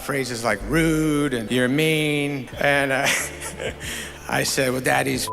phrases like rude and you're mean. And I said, well, Daddy's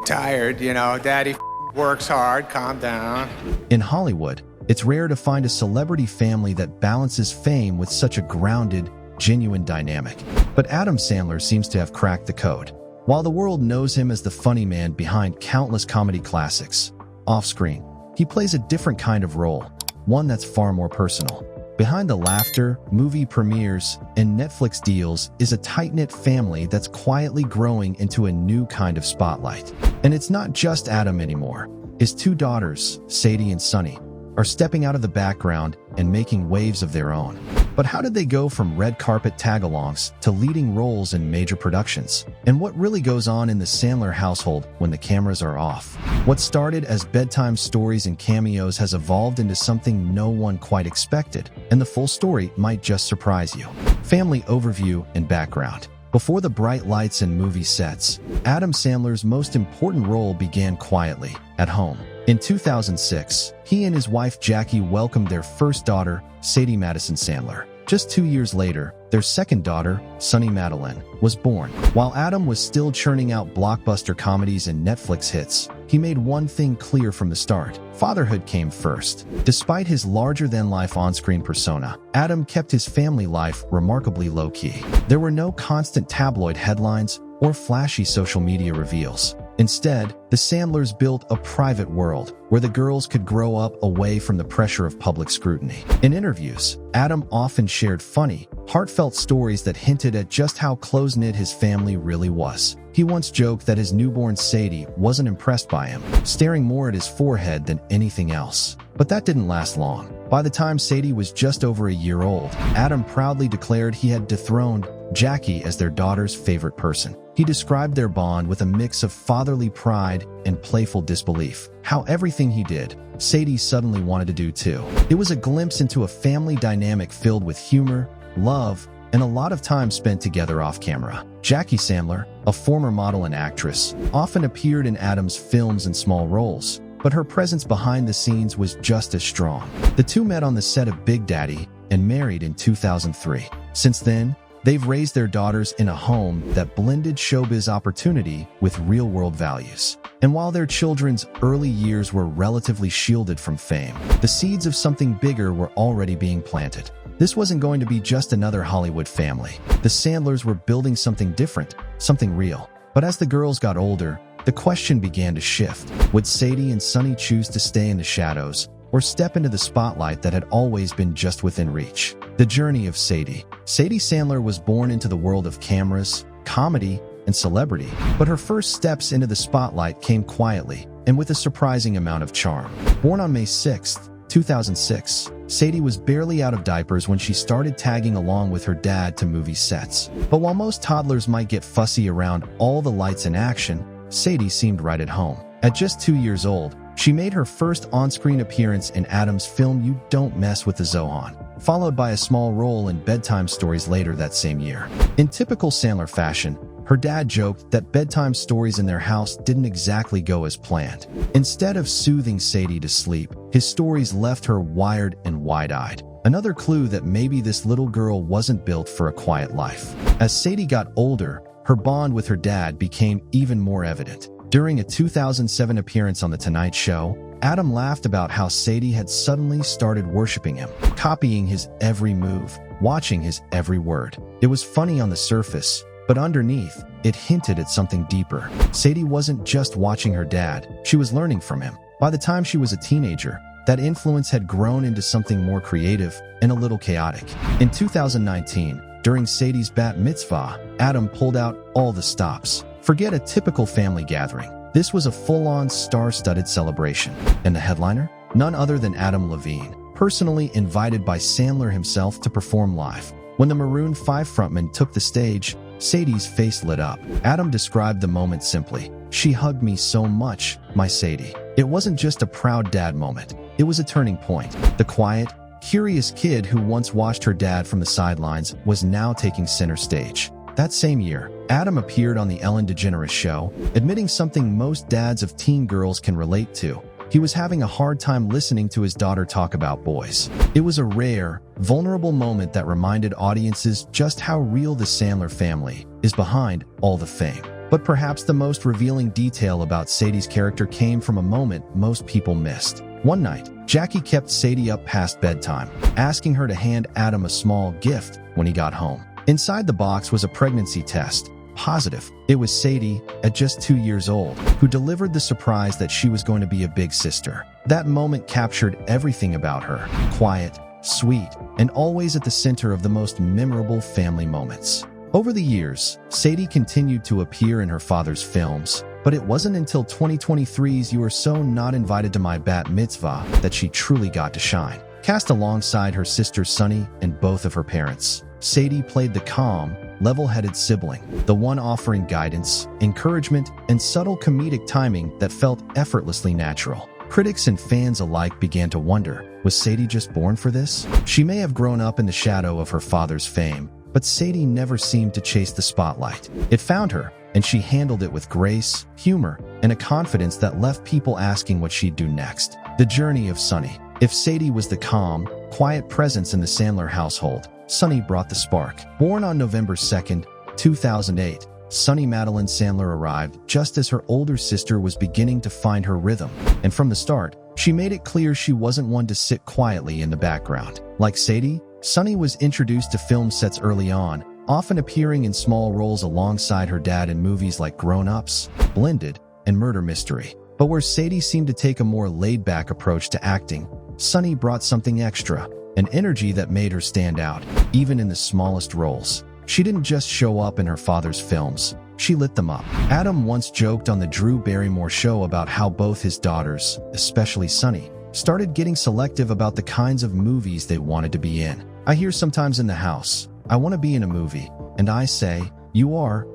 tired, Daddy works hard, calm down. In Hollywood, it's rare to find a celebrity family that balances fame with such a grounded, genuine dynamic. But Adam Sandler seems to have cracked the code. While the world knows him as the funny man behind countless comedy classics, off-screen, he plays a different kind of role, one that's far more personal. Behind the laughter, movie premieres, and Netflix deals is a tight-knit family that's quietly growing into a new kind of spotlight. And it's not just Adam anymore. His two daughters, Sadie and Sunny, are stepping out of the background and making waves of their own. But how did they go from red carpet tag-alongs to leading roles in major productions? And what really goes on in the Sandler household when the cameras are off? What started as bedtime stories and cameos has evolved into something no one quite expected, and the full story might just surprise you. Family overview and background. Before the bright lights and movie sets, Adam Sandler's most important role began quietly, at home. In 2006, he and his wife Jackie welcomed their first daughter, Sadie Madison Sandler. Just 2 years later, their second daughter, Sunny Madeline, was born. While Adam was still churning out blockbuster comedies and Netflix hits, he made one thing clear from the start: fatherhood came first. Despite his larger-than-life on-screen persona, Adam kept his family life remarkably low-key. There were no constant tabloid headlines or flashy social media reveals. Instead, the Sandlers built a private world where the girls could grow up away from the pressure of public scrutiny. In interviews, Adam often shared funny, heartfelt stories that hinted at just how close-knit his family really was. He once joked that his newborn Sadie wasn't impressed by him, staring more at his forehead than anything else. But that didn't last long. By the time Sadie was just over a year old, Adam proudly declared he had dethroned Jackie as their daughter's favorite person. He described their bond with a mix of fatherly pride and playful disbelief. How everything he did, Sadie suddenly wanted to do too. It was a glimpse into a family dynamic filled with humor, love, and a lot of time spent together off camera. Jackie Sandler, a former model and actress, often appeared in Adam's films and small roles, but her presence behind the scenes was just as strong. The two met on the set of Big Daddy and married in 2003. Since then, they've raised their daughters in a home that blended showbiz opportunity with real-world values. And while their children's early years were relatively shielded from fame, the seeds of something bigger were already being planted. This wasn't going to be just another Hollywood family. The Sandlers were building something different, something real. But as the girls got older, the question began to shift. Would Sadie and Sunny choose to stay in the shadows or step into the spotlight that had always been just within reach? The journey of Sadie. Sadie Sandler was born into the world of cameras, comedy, and celebrity, but her first steps into the spotlight came quietly and with a surprising amount of charm. Born on May 6, 2006, Sadie was barely out of diapers when she started tagging along with her dad to movie sets. But while most toddlers might get fussy around all the lights and action, Sadie seemed right at home. At just 2 years old, she made her first on-screen appearance in Adam's film You Don't Mess with the Zohan, followed by a small role in bedtime stories later that same year. In typical Sandler fashion, her dad joked that bedtime stories in their house didn't exactly go as planned. Instead of soothing Sadie to sleep, his stories left her wired and wide-eyed. Another clue that maybe this little girl wasn't built for a quiet life. As Sadie got older, her bond with her dad became even more evident. During a 2007 appearance on The Tonight Show, Adam laughed about how Sadie had suddenly started worshiping him, copying his every move, watching his every word. It was funny on the surface, but underneath, it hinted at something deeper. Sadie wasn't just watching her dad, she was learning from him. By the time she was a teenager, that influence had grown into something more creative and a little chaotic. In 2019, during Sadie's bat mitzvah, Adam pulled out all the stops. Forget a typical family gathering. This was a full-on star-studded celebration. And the headliner? None other than Adam Levine, personally invited by Sandler himself to perform live. When the Maroon 5 frontman took the stage, Sadie's face lit up. Adam described the moment simply: "She hugged me so much, my Sadie." It wasn't just a proud dad moment. It was a turning point. The quiet, curious kid who once watched her dad from the sidelines was now taking center stage. That same year, Adam appeared on The Ellen DeGeneres Show, admitting something most dads of teen girls can relate to: He was having a hard time listening to his daughter talk about boys. It was a rare, vulnerable moment that reminded audiences just how real the Sandler family is behind all the fame. But perhaps the most revealing detail about Sadie's character came from a moment most people missed. One night, Jackie kept Sadie up past bedtime, asking her to hand Adam a small gift when he got home. Inside the box was a pregnancy test. Positive. It was Sadie, at just 2 years old, who delivered the surprise that she was going to be a big sister. That moment captured everything about her: quiet, sweet, and always at the center of the most memorable family moments. Over the years, Sadie continued to appear in her father's films, but it wasn't until 2023's You Are So Not Invited to My Bat Mitzvah that she truly got to shine. Cast alongside her sister Sunny and both of her parents, Sadie played the calm, level-headed sibling, the one offering guidance, encouragement, and subtle comedic timing that felt effortlessly natural. Critics and fans alike began to wonder, was Sadie just born for this? She may have grown up in the shadow of her father's fame, but Sadie never seemed to chase the spotlight. It found her, and she handled it with grace, humor, and a confidence that left people asking what she'd do next. The journey of Sunny. If Sadie was the calm, quiet presence in the Sandler household, Sunny brought the spark. Born on November 2nd, 2008, Sunny Madeline Sandler arrived just as her older sister was beginning to find her rhythm. And from the start, she made it clear she wasn't one to sit quietly in the background. Like Sadie, Sunny was introduced to film sets early on, often appearing in small roles alongside her dad in movies like Grown Ups, Blended, and Murder Mystery. But where Sadie seemed to take a more laid-back approach to acting, Sunny brought something extra, an energy that made her stand out, even in the smallest roles. She didn't just show up in her father's films, she lit them up. Adam once joked on the Drew Barrymore show about how both his daughters, especially Sunny, started getting selective about the kinds of movies they wanted to be in. I hear sometimes in the house, I want to be in a movie, and I say, you were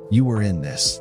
in this,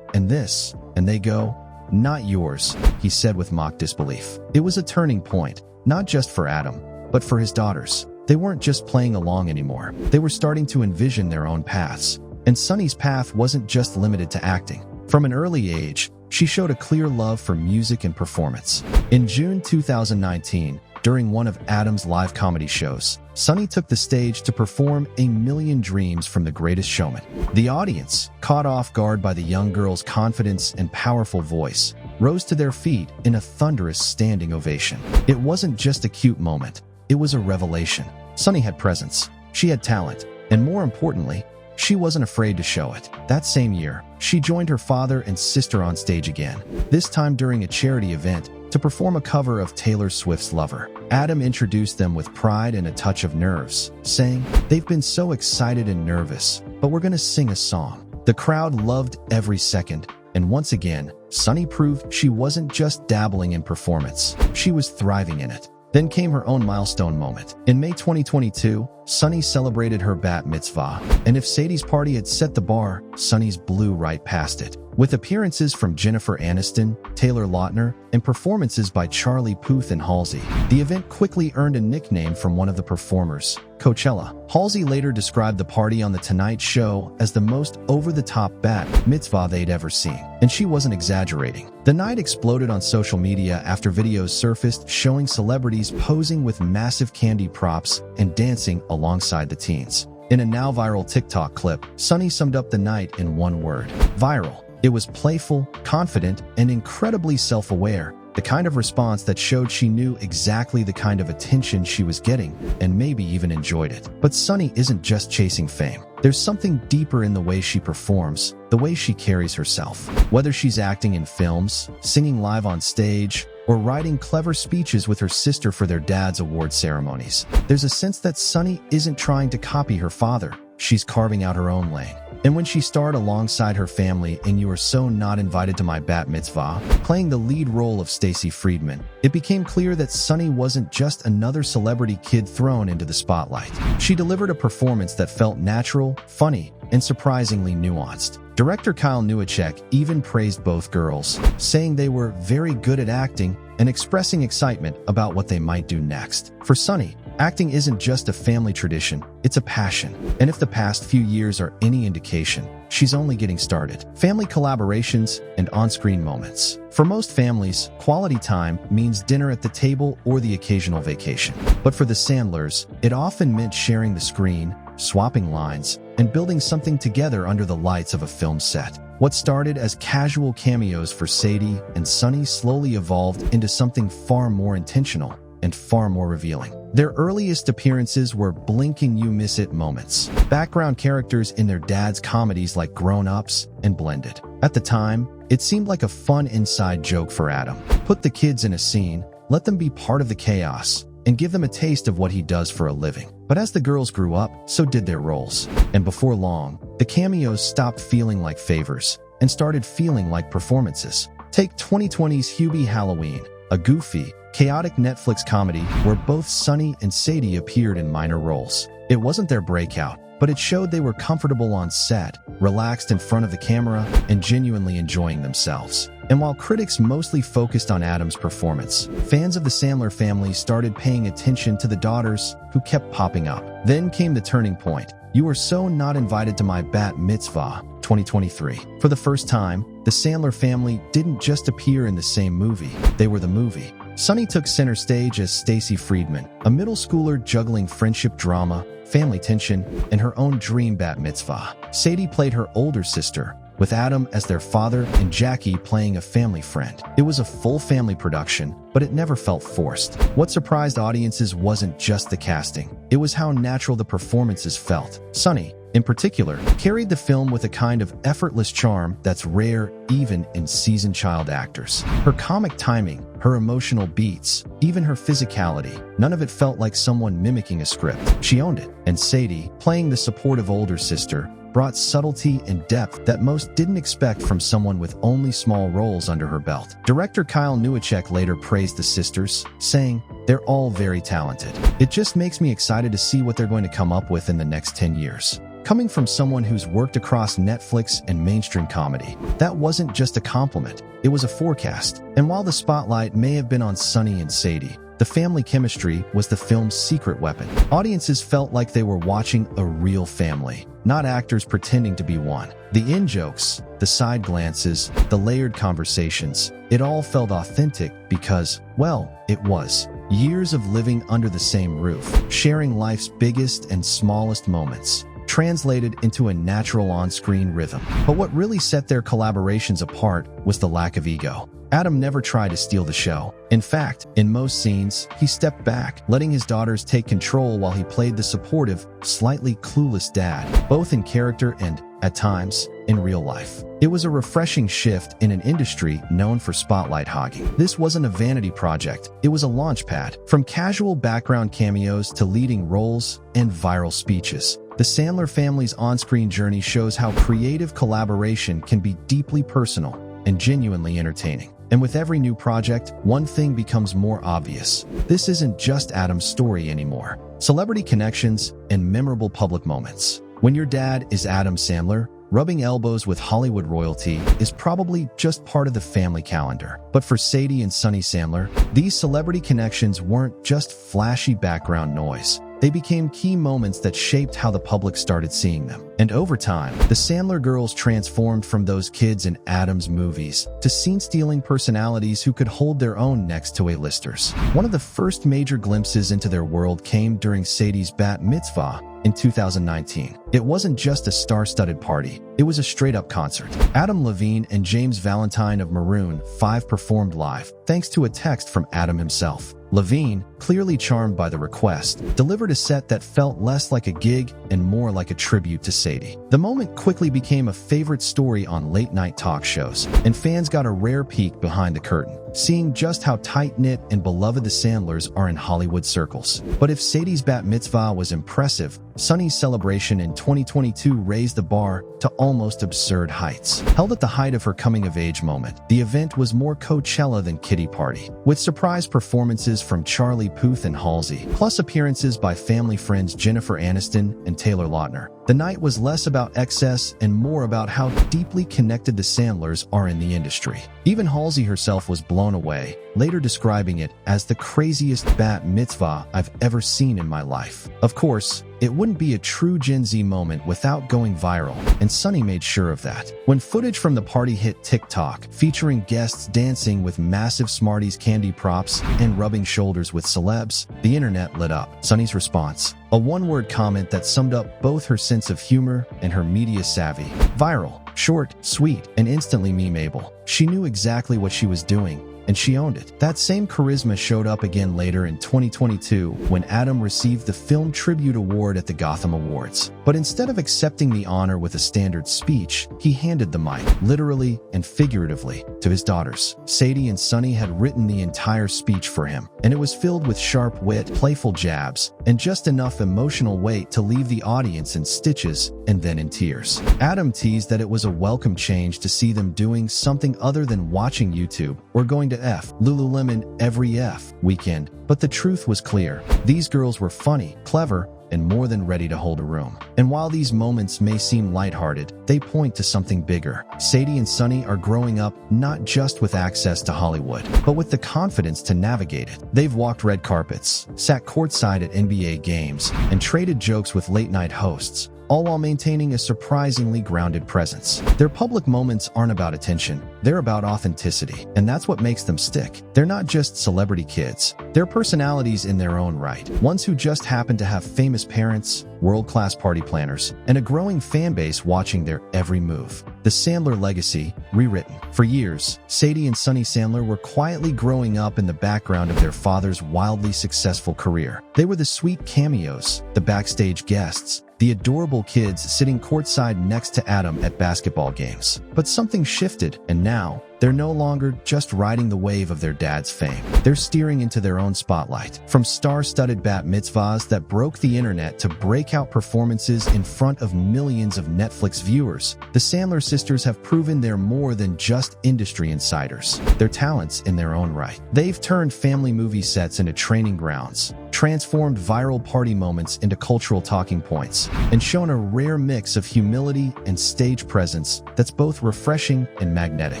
and this, and they go, not yours, he said with mock disbelief. It was a turning point, not just for Adam, but for his daughters. They weren't just playing along anymore. They were starting to envision their own paths. And Sunny's path wasn't just limited to acting. From an early age, she showed a clear love for music and performance. In June 2019, during one of Adam's live comedy shows, Sunny took the stage to perform A Million Dreams from The Greatest Showman. The audience, caught off guard by the young girl's confidence and powerful voice, rose to their feet in a thunderous standing ovation. It wasn't just a cute moment. It was a revelation. Sunny had presence, she had talent, and more importantly, she wasn't afraid to show it. That same year, she joined her father and sister on stage again, this time during a charity event, to perform a cover of Taylor Swift's Lover. Adam introduced them with pride and a touch of nerves, saying, "They've been so excited and nervous, but we're gonna sing a song." The crowd loved every second, and once again, Sunny proved she wasn't just dabbling in performance, she was thriving in it. Then came her own milestone moment. In May 2022, Sunny celebrated her bat mitzvah, and if Sadie's party had set the bar, Sunny's blew right past it. With appearances from Jennifer Aniston, Taylor Lautner, and performances by Charlie Puth and Halsey, the event quickly earned a nickname from one of the performers, Coachella. Halsey later described the party on The Tonight Show as the most over-the-top bat mitzvah they'd ever seen, and she wasn't exaggerating. The night exploded on social media after videos surfaced showing celebrities posing with massive candy props and dancing alongside the teens. In a now viral TikTok clip, Sunny summed up the night in one word: viral. It was playful, confident, and incredibly self-aware, the kind of response that showed she knew exactly the kind of attention she was getting, and maybe even enjoyed it. But Sunny isn't just chasing fame. There's something deeper in the way she performs, the way she carries herself. Whether she's acting in films, singing live on stage, or writing clever speeches with her sister for their dad's award ceremonies, there's a sense that Sunny isn't trying to copy her father. She's carving out her own lane. And when she starred alongside her family in You Are So Not Invited to My Bat Mitzvah, playing the lead role of Stacy Friedman, it became clear that Sunny wasn't just another celebrity kid thrown into the spotlight. She delivered a performance that felt natural, funny, and surprisingly nuanced. Director Kyle Newacek even praised both girls, saying they were very good at acting and expressing excitement about what they might do next. For Sunny, Acting isn't just a family tradition, it's a passion. And if the past few years are any indication, she's only getting started. Family collaborations and on-screen moments. For most families, quality time means dinner at the table or the occasional vacation. But for the Sandlers, it often meant sharing the screen, swapping lines, and building something together under the lights of a film set. What started as casual cameos for Sadie and Sonny slowly evolved into something far more intentional and far more revealing. Their earliest appearances were blink-and-you-miss-it moments, background characters in their dad's comedies like Grown Ups and Blended. At the time, it seemed like a fun inside joke for Adam. Put the kids in a scene, let them be part of the chaos, and give them a taste of what he does for a living. But as the girls grew up, so did their roles. And before long, the cameos stopped feeling like favors and started feeling like performances. Take 2020's Hubie Halloween, a goofy, chaotic Netflix comedy where both Sonny and Sadie appeared in minor roles. It wasn't their breakout, but it showed they were comfortable on set, relaxed in front of the camera, and genuinely enjoying themselves. And while critics mostly focused on Adam's performance, fans of the Sandler family started paying attention to the daughters who kept popping up. Then came the turning point. You Were So Not Invited to My Bat Mitzvah, 2023. For the first time, the Sandler family didn't just appear in the same movie, they were the movie. Sonny took center stage as Stacy Friedman, a middle schooler juggling friendship drama, family tension, and her own dream bat mitzvah. Sadie played her older sister, with Adam as their father and Jackie playing a family friend. It was a full family production, but it never felt forced. What surprised audiences wasn't just the casting, it was how natural the performances felt. Sonny, in particular, carried the film with a kind of effortless charm that's rare even in seasoned child actors. Her comic timing, her emotional beats, even her physicality, none of it felt like someone mimicking a script. She owned it. And Sadie, playing the supportive older sister, brought subtlety and depth that most didn't expect from someone with only small roles under her belt. Director Kyle Newacek later praised the sisters, saying, "They're all very talented. It just makes me excited to see what they're going to come up with in the next 10 years." Coming from someone who's worked across Netflix and mainstream comedy, that wasn't just a compliment, it was a forecast. And while the spotlight may have been on Sonny and Sadie, the family chemistry was the film's secret weapon. Audiences felt like they were watching a real family, not actors pretending to be one. The in-jokes, the side glances, the layered conversations, it all felt authentic because, well, it was. Years of living under the same roof, sharing life's biggest and smallest moments, translated into a natural on-screen rhythm. But what really set their collaborations apart was the lack of ego. Adam never tried to steal the show. In fact, in most scenes, he stepped back, letting his daughters take control while he played the supportive, slightly clueless dad, both in character and, at times, in real life. It was a refreshing shift in an industry known for spotlight hogging. This wasn't a vanity project, it was a launchpad. From casual background cameos to leading roles and viral speeches, the Sandler family's on-screen journey shows how creative collaboration can be deeply personal and genuinely entertaining. And with every new project, one thing becomes more obvious. This isn't just Adam's story anymore. Celebrity connections and memorable public moments. When your dad is Adam Sandler, rubbing elbows with Hollywood royalty is probably just part of the family calendar. But for Sadie and Sonny Sandler, these celebrity connections weren't just flashy background noise. They became key moments that shaped how the public started seeing them. And over time, the Sandler girls transformed from those kids in Adam's movies to scene-stealing personalities who could hold their own next to A-listers. One of the first major glimpses into their world came during Sadie's bat mitzvah in 2019. It wasn't just a star-studded party, it was a straight-up concert. Adam Levine and James Valentine of Maroon 5 performed live, thanks to a text from Adam himself. Levine, clearly charmed by the request, delivered a set that felt less like a gig and more like a tribute to Sadie. The moment quickly became a favorite story on late-night talk shows, and fans got a rare peek behind the curtain, seeing just how tight-knit and beloved the Sandlers are in Hollywood circles. But if Sadie's bat mitzvah was impressive, Sonny's celebration in 2022 raised the bar to almost absurd heights. Held at the height of her coming-of-age moment, the event was more Coachella than Kitty Party, with surprise performances from Charlie Puth and Halsey, plus appearances by family friends Jennifer Aniston and Taylor Lautner. The night was less about excess and more about how deeply connected the Sandlers are in the industry. Even Halsey herself was blown away, later describing it as the craziest bat mitzvah I've ever seen in my life. Of course, it wouldn't be a true Gen Z moment without going viral, and Sonny made sure of that. When footage from the party hit TikTok, featuring guests dancing with massive Smarties candy props and rubbing shoulders with celebs, the internet lit up. Sonny's response, a one-word comment that summed up both her sense of humor and her media savvy. Viral, short, sweet, and instantly meme-able. She knew exactly what she was doing, and she owned it. That same charisma showed up again later in 2022 when Adam received the Film Tribute Award at the Gotham Awards. But instead of accepting the honor with a standard speech, he handed the mic, literally and figuratively, to his daughters. Sadie and Sonny had written the entire speech for him, and it was filled with sharp wit, playful jabs, and just enough emotional weight to leave the audience in stitches and then in tears. Adam teased that it was a welcome change to see them doing something other than watching YouTube or going to Lululemon every weekend, but the truth was clear. These girls were funny, clever, and more than ready to hold a room. And while these moments may seem lighthearted, they point to something bigger. Sadie and Sonny are growing up not just with access to Hollywood, but with the confidence to navigate it. They've walked red carpets, sat courtside at NBA games, and traded jokes with late-night hosts, all while maintaining a surprisingly grounded presence. Their public moments aren't about attention, they're about authenticity, and that's what makes them stick. They're not just celebrity kids, they're personalities in their own right, ones who just happen to have famous parents, world-class party planners, and a growing fan base watching their every move. The Sandler legacy, rewritten. For years, Sadie and Sonny Sandler were quietly growing up in the background of their father's wildly successful career. They were the sweet cameos, the backstage guests, the adorable kids sitting courtside next to Adam at basketball games. But something shifted, and now, they're no longer just riding the wave of their dad's fame. They're steering into their own spotlight. From star-studded bat mitzvahs that broke the internet to breakout performances in front of millions of Netflix viewers, the Sandler sisters have proven they're more than just industry insiders. They're talents in their own right. They've turned family movie sets into training grounds, transformed viral party moments into cultural talking points, and shown a rare mix of humility and stage presence that's both refreshing and magnetic.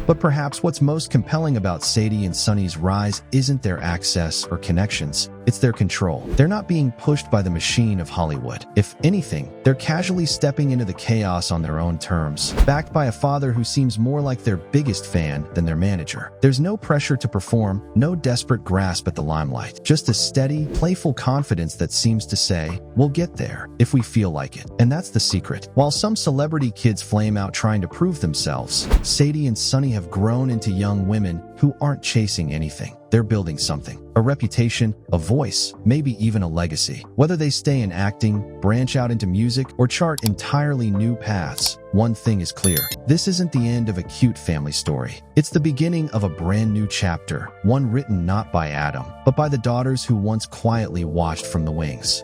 But perhaps what's most compelling about Sadie and Sonny's rise isn't their access or connections, it's their control. They're not being pushed by the machine of Hollywood. If anything, they're casually stepping into the chaos on their own terms, backed by a father who seems more like their biggest fan than their manager. There's no pressure to perform, no desperate grasp at the limelight, just a steady, playful confidence that seems to say, we'll get there if we feel like it. And that's the secret. While some celebrity kids flame out trying to prove themselves, Sadie and Sonny have grown into young women who aren't chasing anything. They're building something. A reputation, a voice, maybe even a legacy. Whether they stay in acting, branch out into music, or chart entirely new paths, one thing is clear. This isn't the end of a cute family story. It's the beginning of a brand new chapter, one written not by Adam, but by the daughters who once quietly watched from the wings.